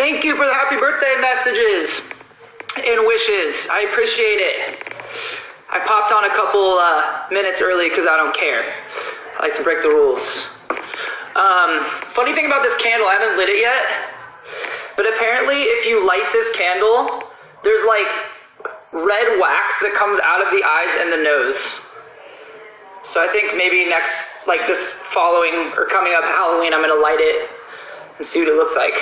Thank you for the happy birthday messages and wishes. I appreciate it. I popped on a couple minutes early because I don't care. I like to break the rules. Funny thing about this candle, I haven't lit it yet, but apparently if you light this candle, there's like red wax that comes out of the eyes and the nose. So I think maybe next, like this following or coming up Halloween, I'm gonna light it and see what it looks like.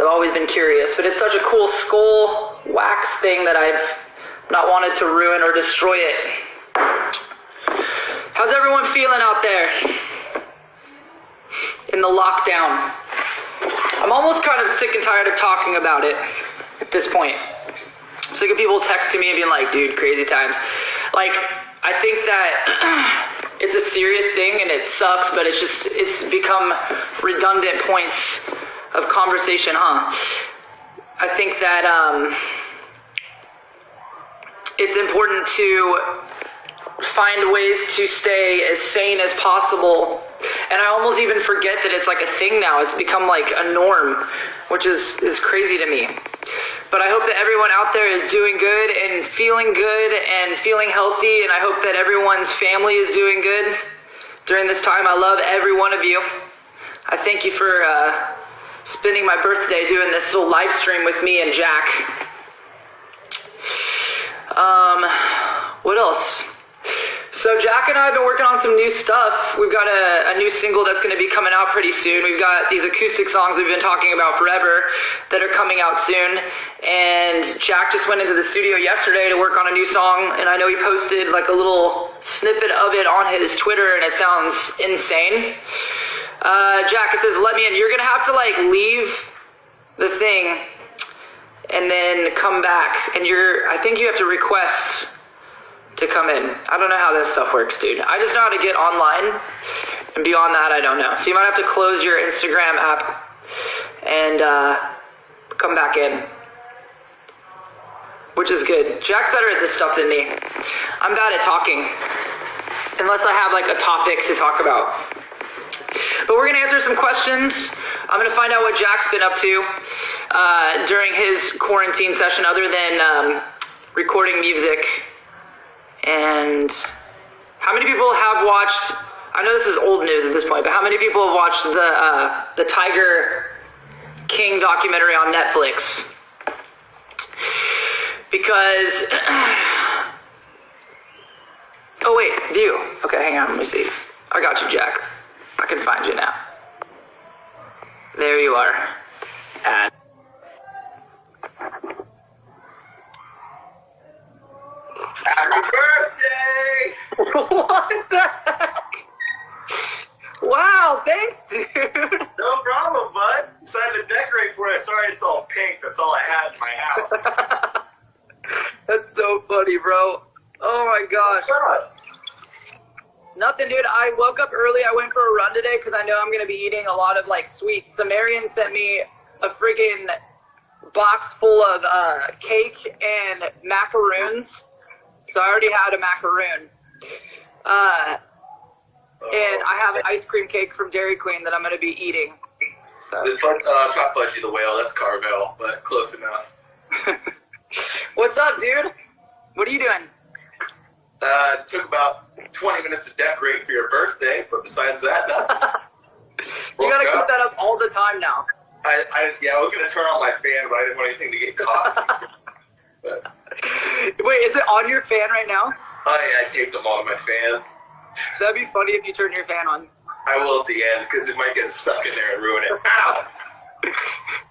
I've always been curious, but it's such a cool skull wax thing that I've not wanted to ruin or destroy it. How's everyone feeling out there in the lockdown? I'm almost kind of sick and tired of talking about it at this point. I'm sick of people texting me and being like, dude, crazy times. Like, I think that it's a serious thing and it sucks, but it's become redundant points of conversation, huh? I think that it's important to find ways to stay as sane as possible. And I almost even forget that it's like a thing now. It's become like a norm, which is crazy to me. But I hope that everyone out there is doing good and feeling healthy. And I hope that everyone's family is doing good during this time. I love every one of you. I thank you for spending my birthday doing this little live stream with me and Jack. What else? So Jack and I have been working on some new stuff. We've got a new single that's going to be coming out pretty soon. We've got these acoustic songs we've been talking about forever that are coming out soon. And Jack just went into the studio yesterday to work on a new song, and I know he posted like a little snippet of it on his Twitter, and it sounds insane. Jack, it says, let me in. You're going to have to like leave the thing and then come back. And I think you have to request to come in. I don't know how this stuff works, dude. I just know how to get online, and beyond that, I don't know. So you might have to close your Instagram app and come back in, which is good. Jack's better at this stuff than me. I'm bad at talking, unless I have like a topic to talk about. But we're gonna answer some questions. I'm gonna find out what Jack's been up to during his quarantine session, other than recording music. And how many people have watched, I know this is old news at this point, but how many people have watched the Tiger King documentary on Netflix? Because, oh wait, you. Okay, hang on, let me see. I got you, Jack. I can find you now. There you are. Ad. Happy birthday! What the heck? Wow, thanks, dude. No problem, bud. Decided to decorate for it. Sorry it's all pink. That's all I had in my house. That's so funny, bro. Oh my gosh. What's up? Nothing, dude. I woke up early. I went for a run today because I know I'm going to be eating a lot of like sweets. Sumerian sent me a freaking box full of cake and macaroons. So I already had a macaroon. And I have an ice cream cake from Dairy Queen that I'm going to be eating. So. It's not Fudgy the Whale, that's Carvel, but close enough. What's up, dude? What are you doing? It took about 20 minutes to decorate for your birthday, but besides that, nothing. You got to keep that up all the time now. I was going to turn on my fan, but I didn't want anything to get caught. But. Wait, is it on your fan right now? Oh yeah, I taped them on my fan. That'd be funny if you turn your fan on. I will at the end, because it might get stuck in there and ruin it. Ow!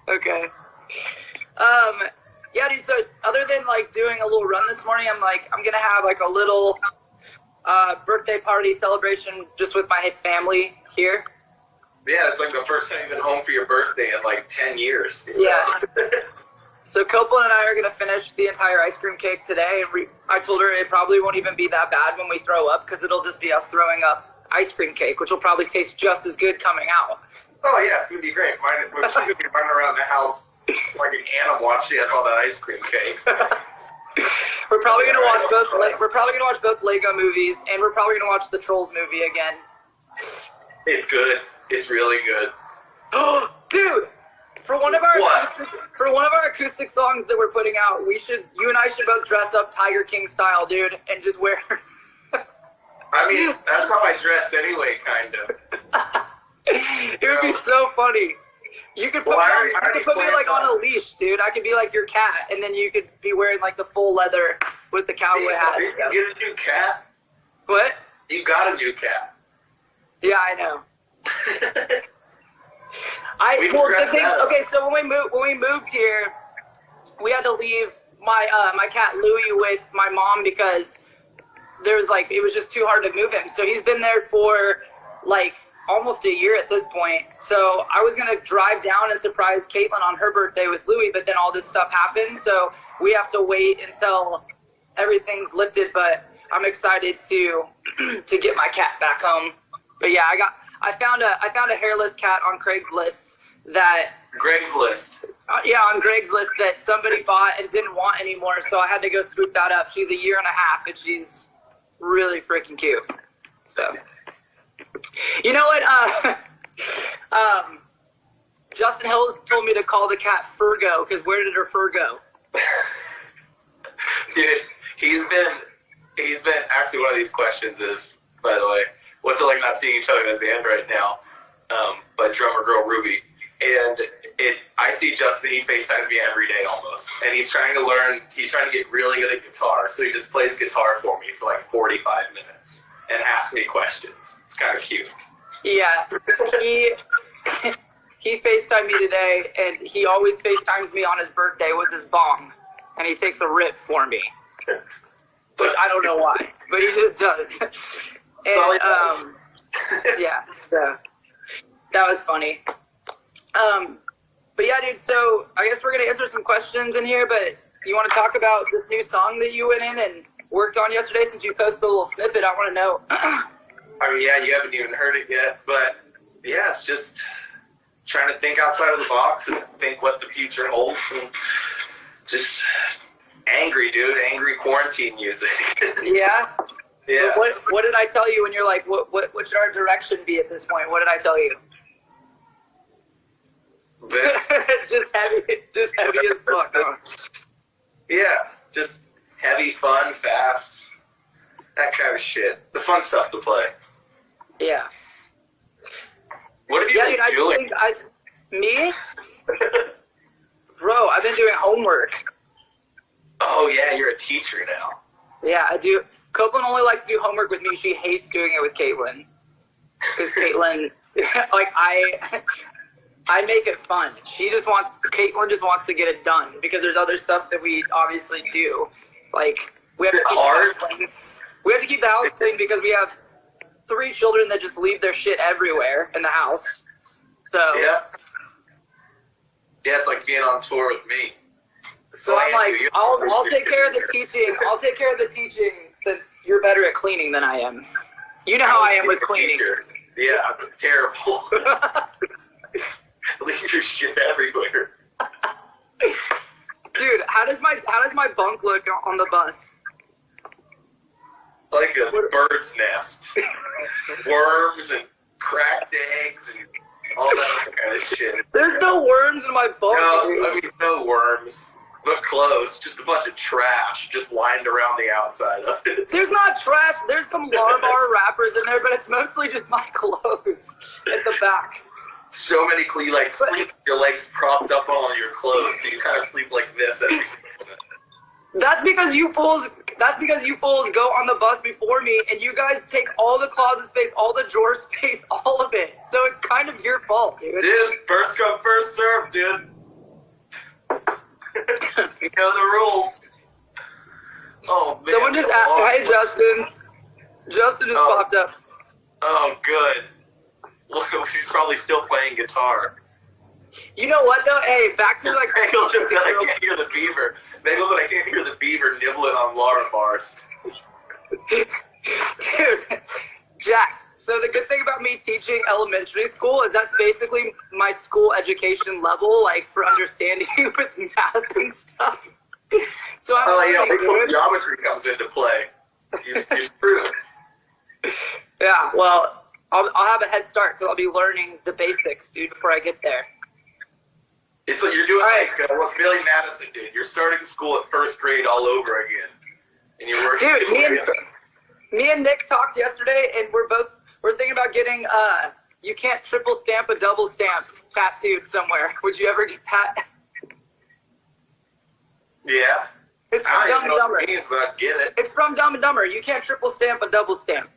Okay. Yeah, dude, so other than like doing a little run this morning, I'm gonna have like a little birthday party celebration just with my family here. Yeah, it's like the first time you've been home for your birthday in like 10 years. So. Yeah. So Copeland and I are gonna finish the entire ice cream cake today. I told her it probably won't even be that bad when we throw up, because it'll just be us throwing up ice cream cake, which will probably taste just as good coming out. Oh yeah, it's gonna be great. She's gonna be running around the house like an animal while she has all that ice cream cake. We're probably gonna watch both. We're probably gonna watch both Lego movies, and we're probably gonna watch the Trolls movie again. It's good. It's really good. Dude, For one of our What? acoustic songs that we're putting out, you and I should both dress up Tiger King style, dude, and just wear. I mean, that's how I dress anyway, kind of. It would be so funny. You could put me like on a leash, dude. I could be like your cat, and then you could be wearing like the full leather with the cowboy hat. You get a new cat? What? You got a new cat. Yeah, I know. Okay, so when we moved here, we had to leave my cat Louie with my mom because it was just too hard to move him. So he's been there for like almost a year at this point. So I was gonna drive down and surprise Caitlin on her birthday with Louie, but then all this stuff happened, so we have to wait until everything's lifted. But I'm excited to get my cat back home. But yeah, I found a hairless cat on Craigslist that on Craigslist that somebody bought and didn't want anymore, so I had to go scoop that up. She's a year and a half, and she's really freaking cute. So, you know what? Justin Hills told me to call the cat Fergo, because where did her fur go? Dude, he's been actually, one of these questions is, by the way, what's it like not seeing each other in the band right now? By drummer girl Ruby. And I see Justin, he FaceTimes me every day almost. And he's trying to get really good at guitar. So he just plays guitar for me for like 45 minutes and asks me questions. It's kind of cute. Yeah, he FaceTimed me today, and he always FaceTimes me on his birthday with his bong. And he takes a rip for me. But I don't know why, but he just does. And, yeah, so that was funny. But yeah, dude, so I guess we're going to answer some questions in here, but you want to talk about this new song that you went in and worked on yesterday since you posted a little snippet? I want to know. I mean, yeah, you haven't even heard it yet, but yeah, it's just trying to think outside of the box and think what the future holds, and just angry quarantine music. Yeah? Yeah. What did I tell you when you're like, what should our direction be at this point? What did I tell you? This. just heavy as fuck. Huh? Yeah, just heavy, fun, fast, that kind of shit. The fun stuff to play. Yeah. What have you been doing? Me? Bro, I've been doing homework. Oh yeah, you're a teacher now. Yeah, I do. Copeland only likes to do homework with me. She hates doing it with Caitlin. Because Caitlin, like, I make it fun. Caitlin just wants to get it done because there's other stuff that we obviously do. Like, we have to keep the house clean. We have to keep the house clean because we have 3 children that just leave their shit everywhere in the house. So yeah, it's like being on tour with me. So I'm like, I'll take care of the teaching. I'll take care of the teaching since you're better at cleaning than I am. You know how I am with cleaning. Yeah, I'm terrible. Leave your shit everywhere. Dude, how does my bunk look on the bus? Like a bird's nest. Worms and cracked eggs and all that kind of shit. There's no worms in my bunk. No, dude. I mean, no worms. But close. Just a bunch of trash just lined around the outside of it. There's not trash. There's some Larbar wrappers in there, but it's mostly just my clothes at the back. So many, you like sleep with your legs propped up on your clothes, so you kind of sleep like this every single minute. That's because you fools go on the bus before me, and you guys take all the closet space, all the drawer space, all of it. So it's kind of your fault, dude. Dude, first come, first serve, dude. You know the rules. Oh, man. Someone just asked, hey, Justin. Justin just popped up. Oh, good. Well, he's probably still playing guitar. You know what, though? Hey, back to, like... Bagel just said I can't hear the beaver. Bagel said I can't hear the beaver nibbling on Laura bars. Dude, Jack, so the good thing about me teaching elementary school is that's basically my school education level, like, for understanding with math and stuff. So I'm yeah, geometry comes into play. You're screwed. Yeah, well... I'll have a head start because I'll be learning the basics, dude, before I get there. It's like you're doing what Billy Madison did. You're starting school at first grade all over again, and you're working. Dude, me and Nick talked yesterday, and we're thinking about getting you can't triple stamp a double stamp tattooed somewhere. Would you ever get that? Yeah. It's from Dumb and Dumber. But I get it. It's from Dumb and Dumber. You can't triple stamp a double stamp.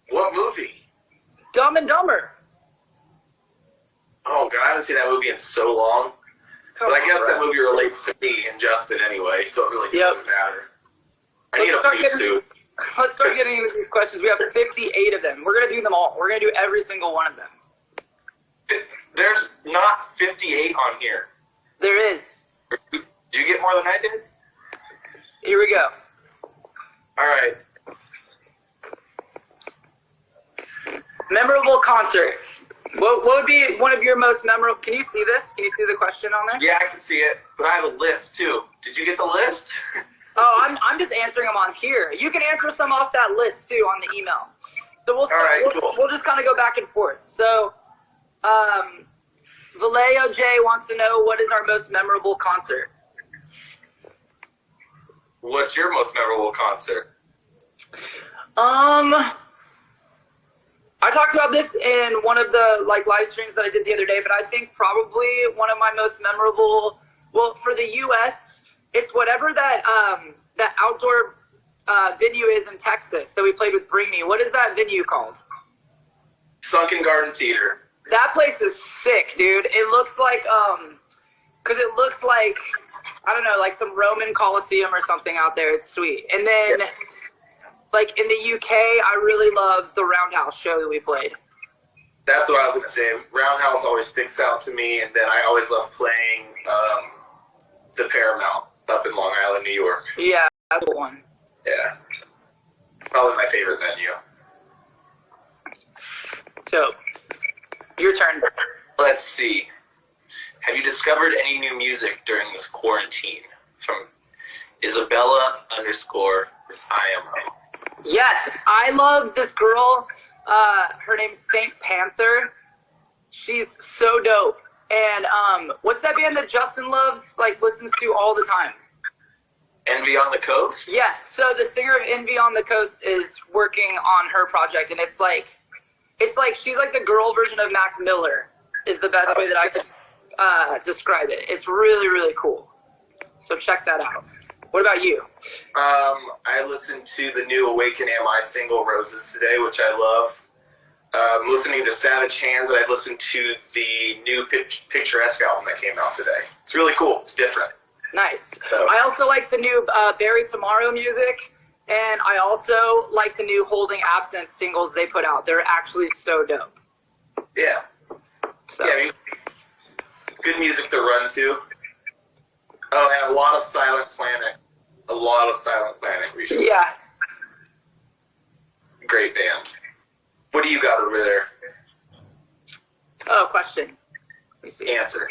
What movie? Dumb and Dumber. Oh, God, I haven't seen that movie in so long. But I guess that movie relates to me and Justin anyway, so it really doesn't matter. I need a pea soup. Let's start getting into these questions. We have 58 of them. We're going to do them all. We're going to do every single one of them. There's not 58 on here. There is. Did you get more than I did? Here we go. All right. Memorable concert. What would be one of your most memorable? Can you see this? Can you see the question on there? Yeah, I can see it, but I have a list too. Did you get the list? Oh, I'm just answering them on here. You can answer some off that list too on the email. So we'll just kind of go back and forth. So, Vallejo J wants to know, what is our most memorable concert? What's your most memorable concert? I talked about this in one of the live streams that I did the other day, but I think probably one of my most memorable, well, for the U.S., it's whatever that outdoor venue is in Texas that we played with Bring Me. What is that venue called? Sunken Garden Theater. That place is sick, dude. It looks like, because it looks like, I don't know, like some Roman Colosseum or something out there. It's sweet. And then, like in the UK, I really love the Roundhouse show that we played. That's what I was going to say. Roundhouse always sticks out to me, and then I always love playing the Paramount up in Long Island, New York. Yeah, that's the one. Yeah. Probably my favorite venue. So, your turn. Let's see. Have you discovered any new music during this quarantine? From Isabella_IMO. Yes, I love this girl. Her name's Saint Panther. She's so dope. And what's that band that Justin loves, listens to all the time? Envy on the Coast? Yes. So the singer of Envy on the Coast is working on her project, and it's like she's like the girl version of Mac Miller is the best way that I could describe it. It's really, really cool. So check that out. What about you? I listened to the new Awaken Am I single, Roses, today, which I love. Listening to Savage Hands, and I listened to the new Picturesque album that came out today. It's really cool. It's different. Nice. I also like the new Barry Tomorrow music, and I also like the new Holding Absence singles they put out. They're actually so dope. Yeah. So. Yeah, I mean, good music to run to. Oh, and a lot of Silent Planet. A lot of Silent Planet recently. Yeah. Great band. What do you got over there? Oh, question. Let me see. Answer.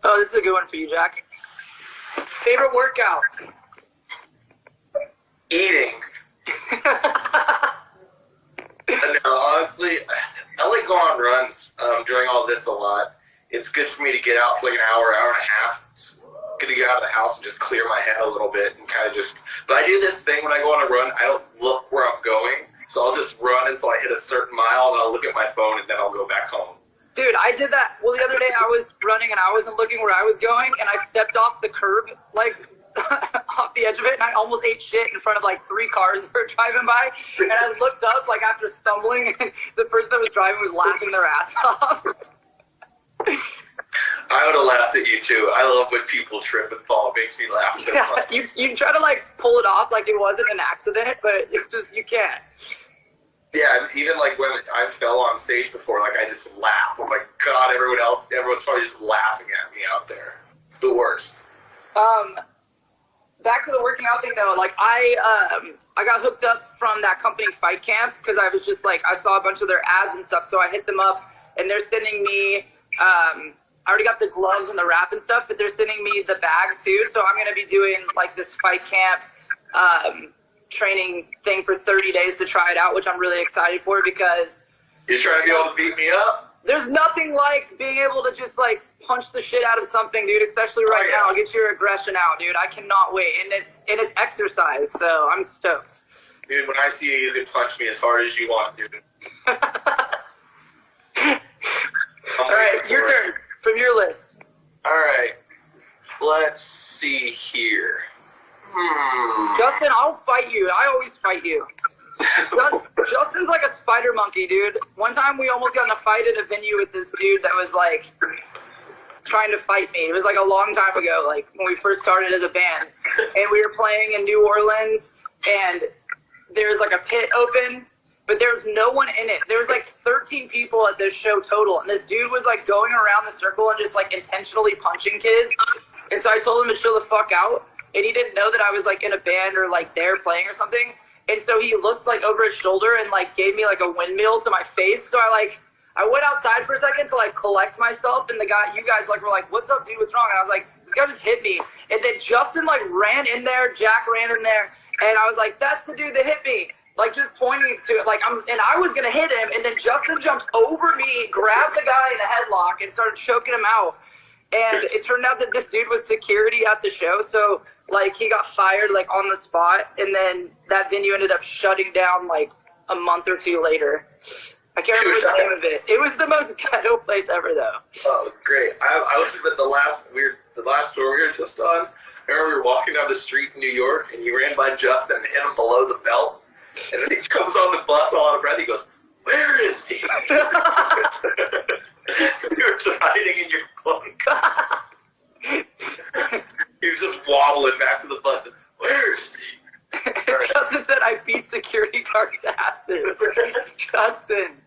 Oh, this is a good one for you, Jack. Favorite workout? Eating. No, honestly, I like going on runs during all this a lot. It's good for me to get out for like an hour, hour and a half. It's good to get out of the house and just clear my head a little bit and kind of just. But I do this thing when I go on a run. I don't look where I'm going, so I'll just run until I hit a certain mile, and I'll look at my phone, and then I'll go back home. Dude, I did that. Well, the other day I was running and I wasn't looking where I was going, and I stepped off the curb, off the edge of it, and I almost ate shit in front of 3 cars that were driving by. And I looked up, after stumbling, and the person that was driving was laughing their ass off. I would have laughed at you too. I love when people trip and fall. It makes me laugh so much. You try to pull it off like it wasn't an accident, but it's just, you can't. Yeah, even when I fell on stage before, I just laugh. I'm like, God, everyone's probably just laughing at me out there. It's the worst. Back to the working out thing though, I got hooked up from that company Fight Camp because I was just I saw a bunch of their ads and stuff, so I hit them up and they're sending me, I already got the gloves and the wrap and stuff, but they're sending me the bag too, so I'm going to be doing this Fight Camp, training thing for 30 days to try it out, which I'm really excited for because you're trying to be able to beat me up? There's nothing like being able to just like punch the shit out of something, dude, especially right now. Get your aggression out, dude. I cannot wait. And it's exercise, so I'm stoked. Dude, when I see you, you can punch me as hard as you want, dude. All right, your turn. From your list. All right. Let's see here. Justin, I'll fight you. I always fight you. Justin's like a spider monkey, dude. One time we almost got in a fight at a venue with this dude that was like trying to fight me. It was like a long time ago, like when we first started as a band. And we were playing in New Orleans, and there's like a pit open, but there's no one in it. There's like 13 people at this show total, and this dude was like going around the circle and just like intentionally punching kids. And so I told him to chill the fuck out, and he didn't know that I was like in a band or like there playing or something. And so he looked like over his shoulder and like gave me like a windmill to my face. So I went outside for a second to like collect myself, and you guys like were like, "What's up, dude? What's wrong?" And I was like, "This guy just hit me." And then Justin like ran in there, Jack ran in there, and I was like, "That's the dude that hit me." Like just pointing to it, and I was gonna hit him, and then Justin jumped over me, grabbed the guy in a headlock, and started choking him out. And it turned out that this dude was security at the show, so like he got fired like on the spot, and then that venue ended up shutting down like a month or two later. I can't remember the name of it. It was the most ghetto place ever, though. Oh, great! I was at the last tour we were just on. I remember we were walking down the street in New York, and you ran by Justin and hit him below the belt, and then he comes on the bus all out of breath. He goes, "Where is he?" You were just hiding in your cloak. He was just wobbling back to the bus. And, "Where is he?" Right. Justin said, "I beat security guards' asses." Justin.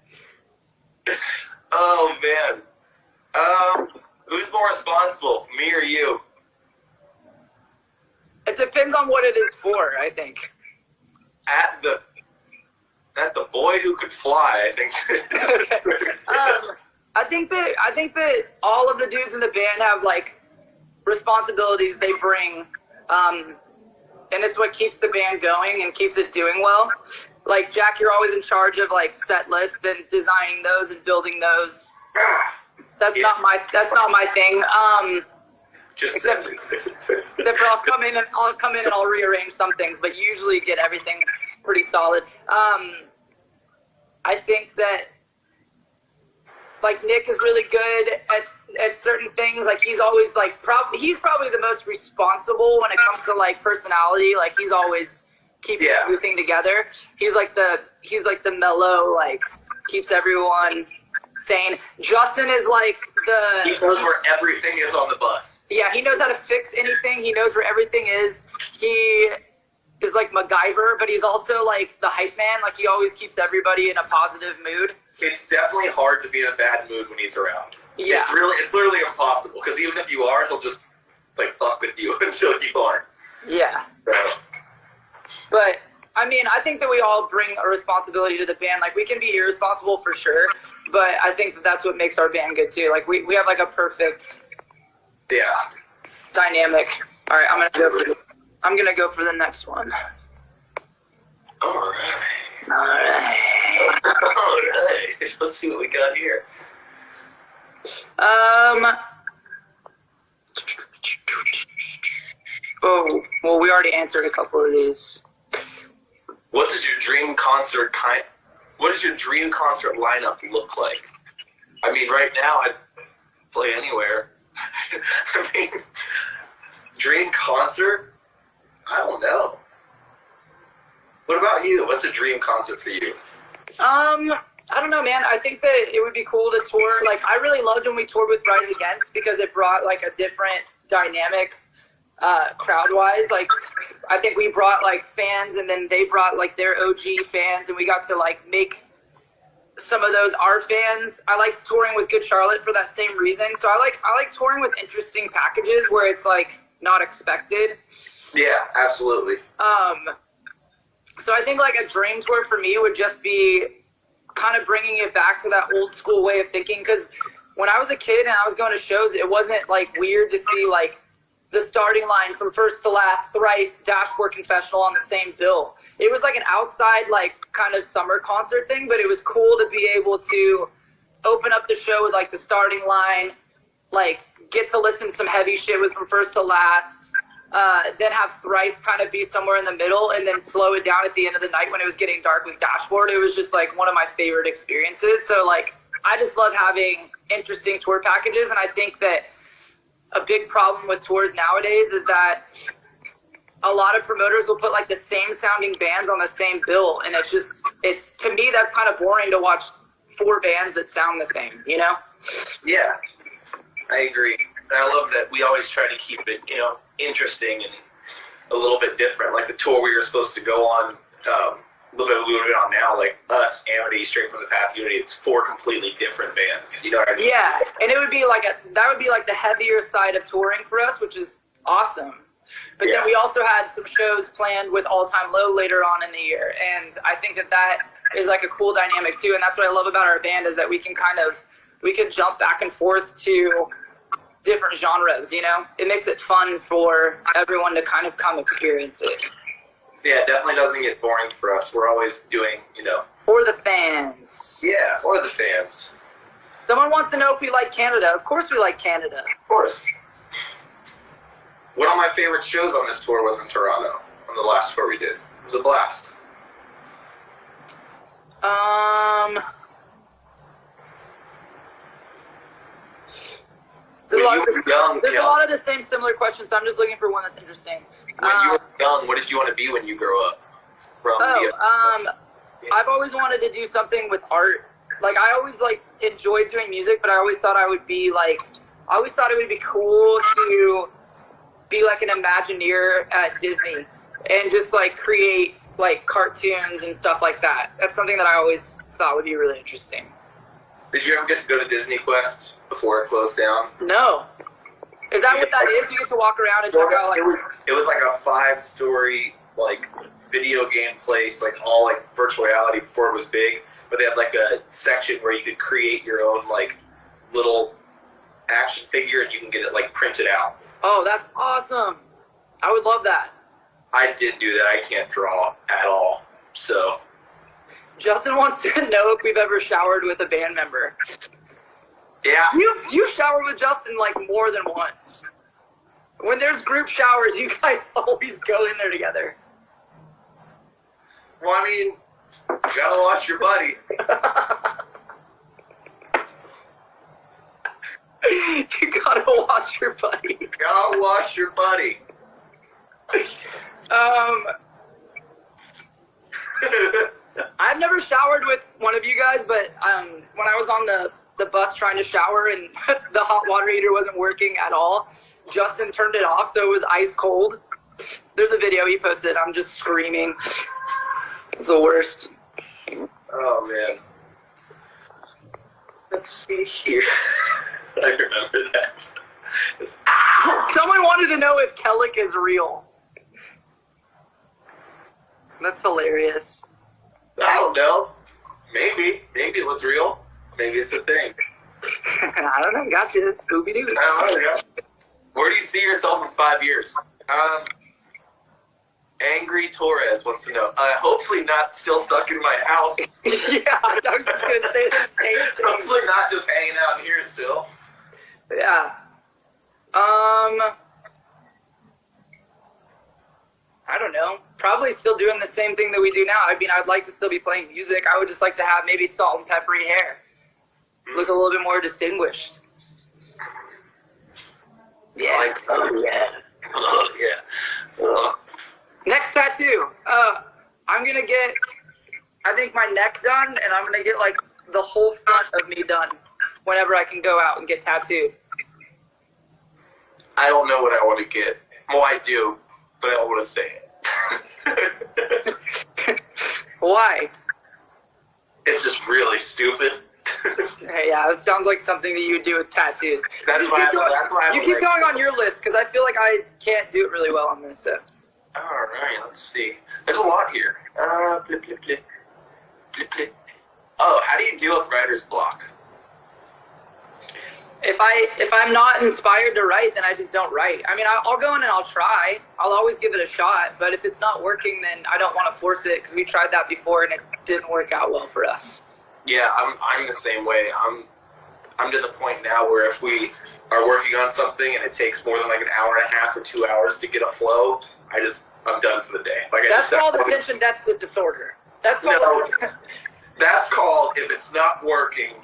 Oh, man. Who's more responsible, me or you? It depends on what it is for, I think. At the boy who could fly, I think. I think that all of the dudes in the band have like responsibilities they bring, and it's what keeps the band going and keeps it doing well. Like Jack, you're always in charge of like set lists and designing those and building those. That's not my thing. Except I'll come in and I'll rearrange some things, but usually get everything pretty solid. I think that like Nick is really good at certain things. Like he's always like he's probably the most responsible when it comes to like personality. Like he's always keeping everything together. He's like the mellow, like keeps everyone sane. Justin is like he knows where everything is on the bus. Yeah, he knows how to fix anything. He knows where everything is. He is like MacGyver, but he's also like the hype man. Like he always keeps everybody in a positive mood. It's definitely hard to be in a bad mood when he's around. Yeah. It's literally impossible, because even if you are, he'll just like fuck with you until you aren't. Yeah. So. But I mean, I think that we all bring a responsibility to the band. Like we can be irresponsible for sure, but I think that that's what makes our band good too. Like we have like a perfect dynamic. All right, I'm gonna go for the next one. All right. Let's see what we got here. Oh, well, we already answered a couple of these. What does your dream concert lineup look like? I mean, right now I'd play anywhere. I mean, dream concert? I don't know. What about you? What's a dream concert for you? I don't know, man. I think that it would be cool to tour. Like, I really loved when we toured with Rise Against because it brought, like, a different dynamic, crowd-wise. Like, I think we brought, like, fans, and then they brought, like, their OG fans, and we got to, like, make some of those our fans. I liked touring with Good Charlotte for that same reason. So I like touring with interesting packages where it's, like, not expected. Yeah, absolutely. So I think like a dream tour for me would just be kind of bringing it back to that old school way of thinking. Because when I was a kid and I was going to shows, it wasn't like weird to see like the starting line from first to last, thrice, Dashboard Confessional on the same bill. it was like an outside, like, kind of summer concert thing, but it was cool to be able to open up the show with, like, the starting line, like, get to listen to some heavy shit with From First to Last, then have Thrice kind of be somewhere in the middle, and then slow it down at the end of the night when it was getting dark with Dashboard. It was just, like, one of my favorite experiences. So, like, I just love having interesting tour packages, and I think that a big problem with tours nowadays is that a lot of promoters will put, like, the same sounding bands on the same bill, and it's to me, that's kind of boring to watch 4 bands that sound the same, you know? Yeah, I agree. And I love that we always try to keep it, interesting and a little bit different. Like the tour we were supposed to go on, a little bit on now, like us, Amity, Straight from the Path, Unity, it's 4 completely different bands. You know what I mean? Yeah, and it would be like that would be like the heavier side of touring for us, which is awesome. But then we also had some shows planned with All Time Low later on in the year, and I think that is like a cool dynamic too. And that's what I love about our band, is that we can jump back and forth to different genres. You know, it makes it fun for everyone to kind of come experience it. Yeah, it definitely doesn't get boring for us. We're always doing, For the fans. Yeah, or the fans. Someone wants to know if we like Canada. Of course we like Canada. Of course. One of my favorite shows on this tour was in Toronto, on the last tour we did. It was a blast. There's a lot of the same similar questions, so I'm just looking for one that's interesting. When you were young, what did you want to be when you grew up? I've always wanted to do something with art. Like, I always, enjoyed doing music, but I always thought it would be cool to be, an Imagineer at Disney and just, create, cartoons and stuff like that. That's something that I always thought would be really interesting. Did you ever get to go to Disney Quest before it closed down? No. Is that what that is? You get to walk around and check out, It was like a 5-story, video game place, all, virtual reality before it was big. But they had, a section where you could create your own, little action figure, and you can get it, printed out. Oh, that's awesome. I would love that. I did do that. I can't draw at all, so. Justin wants to know if we've ever showered with a band member. Yeah. You showered with Justin, more than once. When there's group showers, you guys always go in there together. Well, I mean, you gotta wash your buddy. You gotta wash your buddy. Gotta wash your buddy. I've never showered with one of you guys, but when I was on the bus trying to shower and the hot water heater wasn't working at all, Justin turned it off, so it was ice cold. There's a video he posted. I'm just screaming. It's the worst. Oh, man. Let's see here. I remember that. Someone wanted to know if Kellin is real. That's hilarious. I don't know. Maybe. Maybe it was real. Maybe it's a thing. I don't know. Gotcha. Scooby-Doo. I don't know. Where do you see yourself in 5 years? Angry Torres wants to know. Hopefully not still stuck in my house. Yeah, I was just going to say the same thing. Hopefully not just hanging out here still. Yeah. I don't know. Probably still doing the same thing that we do now. I mean, I'd like to still be playing music. I would just like to have maybe salt and peppery hair. Look a little bit more distinguished. Yeah. Oh, yeah. Oh, yeah. Oh. Next tattoo. I'm going to get, I think, my neck done, and I'm going to get, the whole front of me done whenever I can go out and get tattooed. I don't know what I want to get. Well, I do, but I don't want to say it. Why? It's just really stupid. Yeah, it sounds like something that you would do with tattoos. That's why you keep going on your list, because I feel like I can't do it really well on this. So. All right, let's see. There's a lot here. Blip, blip, blip. Blip, blip. Oh, how do you deal with writer's block? if I'm not inspired to write, then I just don't write. I mean, I'll go in and I'll try. I'll always give it a shot. But if it's not working, then I don't want to force it because we tried that before and it didn't work out well for us. Yeah, I'm the same way. I'm to the point now where if we are working on something and it takes more than like an hour and a half or 2 hours to get a flow, I'm done for the day. Like that's called attention deficit disorder. That's called. No, that's called if it's not working,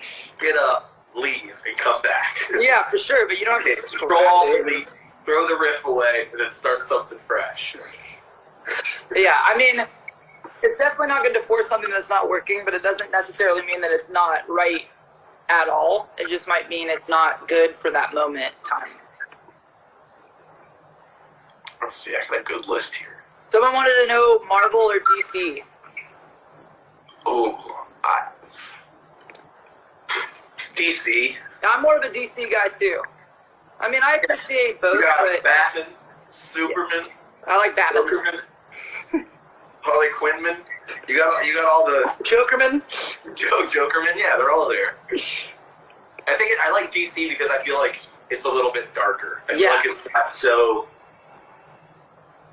get up, leave, and come back. Yeah, for sure. But you don't have to throw the riff away, and then start something fresh. Yeah, I mean, it's definitely not good to force something that's not working, but it doesn't necessarily mean that it's not right at all. It just might mean it's not good for that moment in time. Let's see, I got a good list here. Someone wanted to know Marvel or DC. Oh, DC. Now, I'm more of a DC guy too. I mean, I appreciate both. You got but Batman, Superman. I like Batman. Jokerman, Harley Quinnman. You got all the Jokerman. Jokerman. Yeah, they're all there. I like DC because I feel like it's a little bit darker. I feel like it's not so.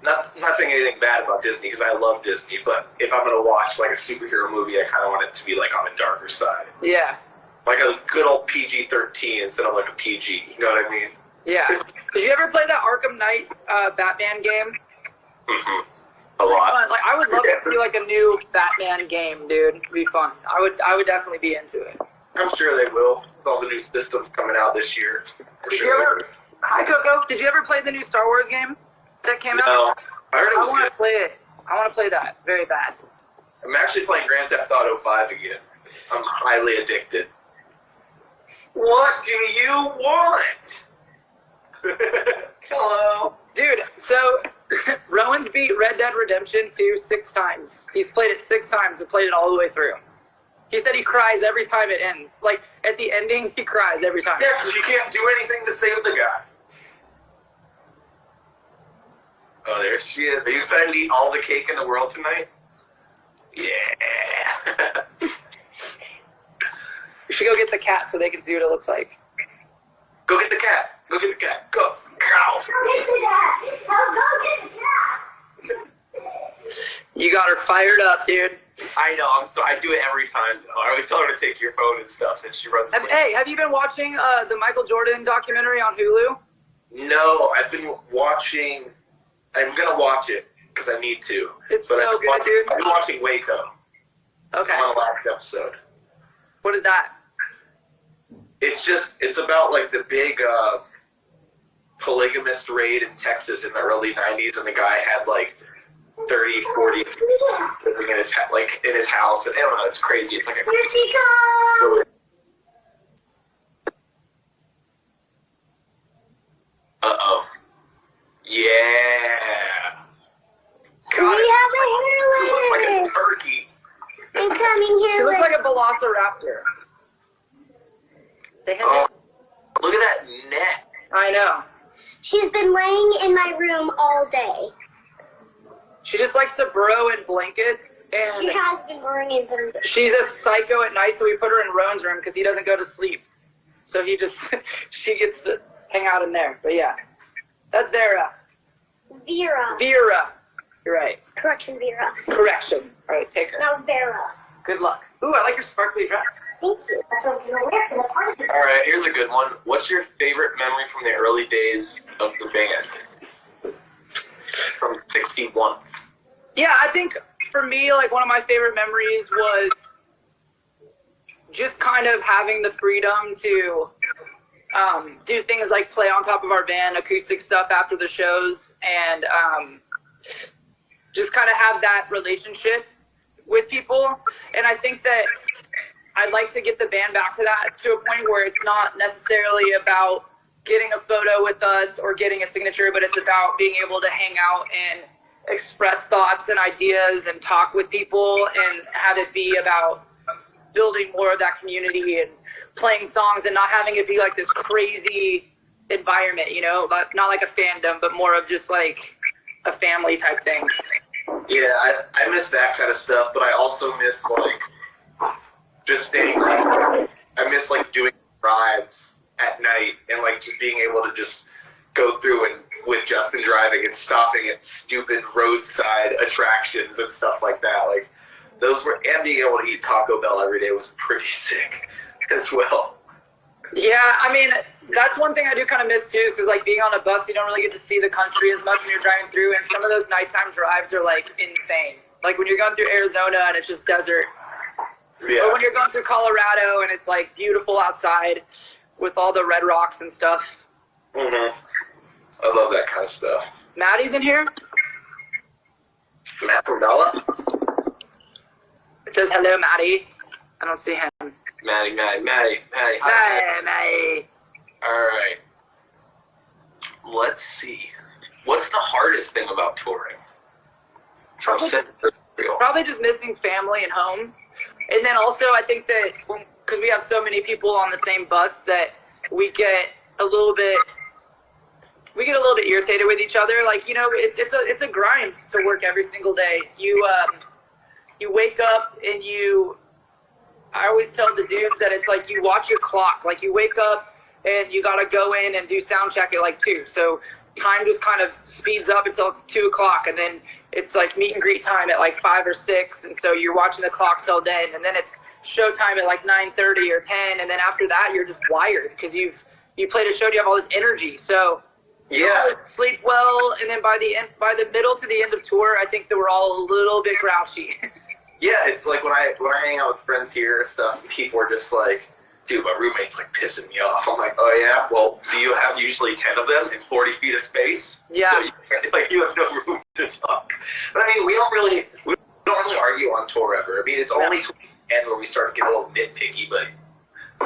Not saying anything bad about Disney because I love Disney, but if I'm gonna watch like a superhero movie, I kind of want it to be like on the darker side. Yeah. Like a good old PG-13 instead of like a PG. You know what I mean? Yeah. Did you ever play that Arkham Knight Batman game? Mm-hmm. A lot. Like, I would love to see like a new Batman game, dude. It'd be fun. I would definitely be into it. I'm sure they will. With all the new systems coming out this year. Hi, Coco. Did you ever play the new Star Wars game that came out? No. I heard it was I want good. to play it. I want to play that very bad. I'm actually playing Grand Theft Auto 5 again. I'm highly addicted. What do you want? Hello. Dude, so Rowan's beat Red Dead Redemption 2 6 times. He's played it 6 times and played it all the way through. He said he cries every time it ends. Like, at the ending, he cries every time. Yeah, because you can't do anything to save the guy. Oh, there she is. Are you excited to eat all the cake in the world tonight? Yeah. We should go get the cat so they can see what it looks like. Go get the cat. Go get the cat. Go. Go. You got her fired up, dude. I know. I do it every time, though. I always tell her to take your phone and stuff, and she runs away. Hey, have you been watching the Michael Jordan documentary on Hulu? No, I've been watching. I'm going to watch it because I need to. It's so good, dude. I've been watching Waco. Okay. I'm on the last episode. What is that? It's about like the big polygamist raid in Texas in the early 90s, and the guy had like 30, 40 living in his house, and I don't know, it's crazy. It's like a crazy. Uh-oh. Yeah. God, We have a it looks like hairline. a turkey. I'm coming It here. looks like a velociraptor. They have Oh, look at that neck. I know. She's been laying in my room all day. She just likes to burrow in blankets, and She has been burrowing in them. she's a psycho at night, so we put her in Rowan's room because he doesn't go to sleep. So she gets to hang out in there. But yeah, that's Vera. Vera. Vera. You're right. Correction, Vera. Correction. All right, take her. No, Vera. Good luck. Ooh, I like your sparkly dress. Thank you. That's what I'm going to wear for the party. All right, here's a good one. What's your favorite memory from the early days of the band? From 61. Yeah, I think for me, like one of my favorite memories was just kind of having the freedom to do things like play on top of our van, acoustic stuff after the shows, and just kind of have that relationship with people. And I think that I'd like to get the band back to that, to a point where it's not necessarily about getting a photo with us or getting a signature, but it's about being able to hang out and express thoughts and ideas and talk with people and have it be about building more of that community and playing songs and not having it be like this crazy environment, you know, not like a fandom, but more of just like a family type thing. Yeah, I miss that kind of stuff, but I also miss like just staying. I miss like doing drives at night and like just being able to just go through and with Justin driving and stopping at stupid roadside attractions and stuff like that. Like those were, and being able to eat Taco Bell every day was pretty sick as well. Yeah, I mean, that's one thing I do kind of miss too, because like being on a bus, you don't really get to see the country as much when you're driving through, and some of those nighttime drives are like insane. Like when you're going through Arizona and it's just desert. Yeah. Or when you're going through Colorado and it's like beautiful outside with all the red rocks and stuff. Mhm. I love that kind of stuff. Maddie's in here. Matt from Bella? It says hello, Maddie. I don't see him. Maddie. Maddie. All right. Let's see. What's the hardest thing about touring? Probably just missing family and home. And then also I think that because we have so many people on the same bus that we get a little bit irritated with each other. Like, you know, it's a grind to work every single day. You wake up and I always tell the dudes that it's like you watch your clock. Like you wake up and you gotta go in and do sound check at like 2. So time just kind of speeds up until it's 2 o'clock, and then it's like meet and greet time at like 5 or 6, and so you're watching the clock till then, and then it's show time at like 9:30 or 10, and then after that you're just wired because you played a show and you have all this energy. So you always sleep well, and then by the middle to the end of tour, I think that we're all a little bit grouchy. Yeah, it's like when I hang out with friends here and stuff, and people are just like, dude, my roommate's like pissing me off. I'm like, oh yeah? Well, do you have usually 10 of them in 40 feet of space? Yeah. So you have no room to talk. But I mean, we don't really argue on tour ever. I mean, it's only to the end where we start to get a little nitpicky, but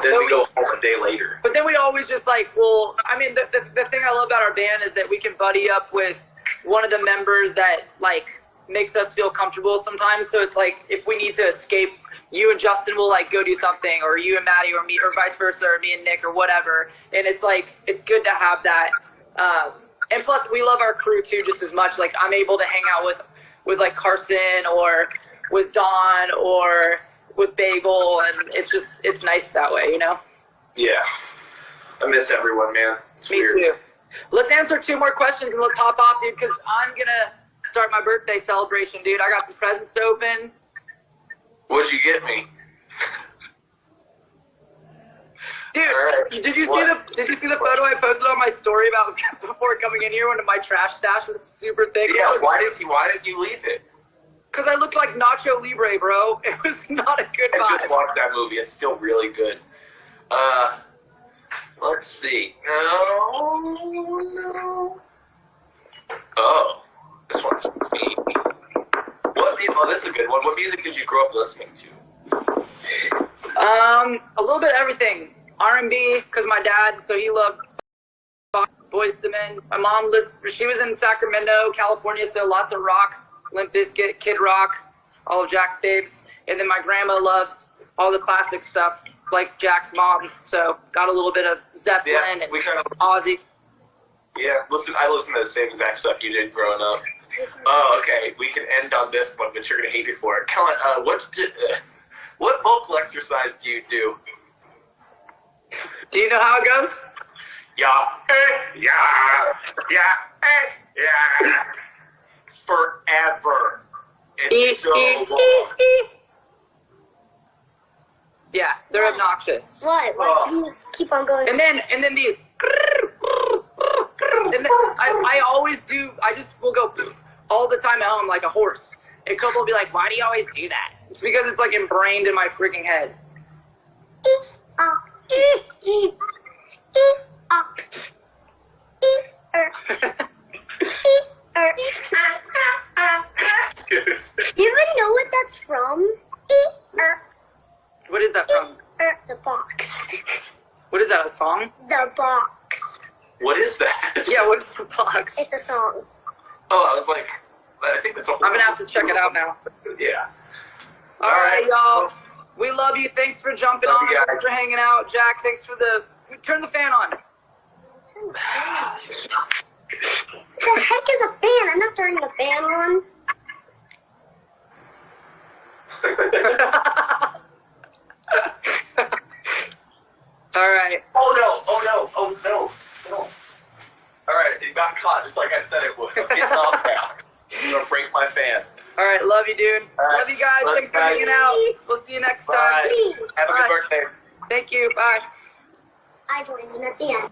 then we go home a day later. But then we always just like, well, I mean, the thing I love about our band is that we can buddy up with one of the members that like makes us feel comfortable sometimes. So it's like if we need to escape, you and Justin will like go do something, or you and Maddie, or me, or vice versa, or me and Nick, or whatever. And it's like it's good to have that. And plus, we love our crew too just as much. Like I'm able to hang out with like Carson or with Don or with Bagel, and it's nice that way, you know. Yeah, I miss everyone, man. It's weird. Me too. Let's answer 2 more questions and let's hop off, dude, because I'm gonna start my birthday celebration, dude. I got some presents to open. What'd you get me? Dude, right. did you see the photo I posted on my story about before coming in here when my trash stash was super thick? Yeah, why didn't you leave it? Because I looked like Nacho Libre, bro. It was not a good I vibe. just watched that movie. It's still really good. Let's see. No. Oh, this one's for me. This is a good one. What music did you grow up listening to? A little bit of everything. R&B, because my dad, so he loved Boyz II Men. My mom, she was in Sacramento, California, so lots of rock, Limp Bizkit, Kid Rock, all of Jack's faves. And then my grandma loves all the classic stuff, like Jack's mom, so got a little bit of Zeppelin and Ozzy. Yeah, I listen to the same exact stuff you did growing up. Oh, okay. We can end on this one, but you're gonna hate me for it. Kellin, what vocal exercise do you do? Do you know how it goes? Yeah, forever. It's so long. Yeah, they're obnoxious. What? You keep on going. And then these. And then I always do. I just will go all the time at home like a horse. And Coco will be like, "Why do you always do that?" It's because it's like ingrained in my freaking head. Do you even know what that's from? What is that from? The box. What is that, a song? The box. What is that? Yeah, what is the box? It's a song. Oh, I was like, I think that's all. I'm gonna have to check it out now. Yeah. All right, y'all. We love you. Thanks for jumping Love on. you guys. Thanks for hanging out. Jack, thanks for turn the fan on. What the heck is a fan? I'm not turning the fan on. All right. Oh no! got caught, just like I said it would. I'm getting off now. I'm gonna break my fan. All right, love you, dude. All right. Love you guys. Love Thanks you for guys. hanging out. We'll see you next time. Bye. Have a Bye. good birthday. Thank you. Bye. I joined in at the end.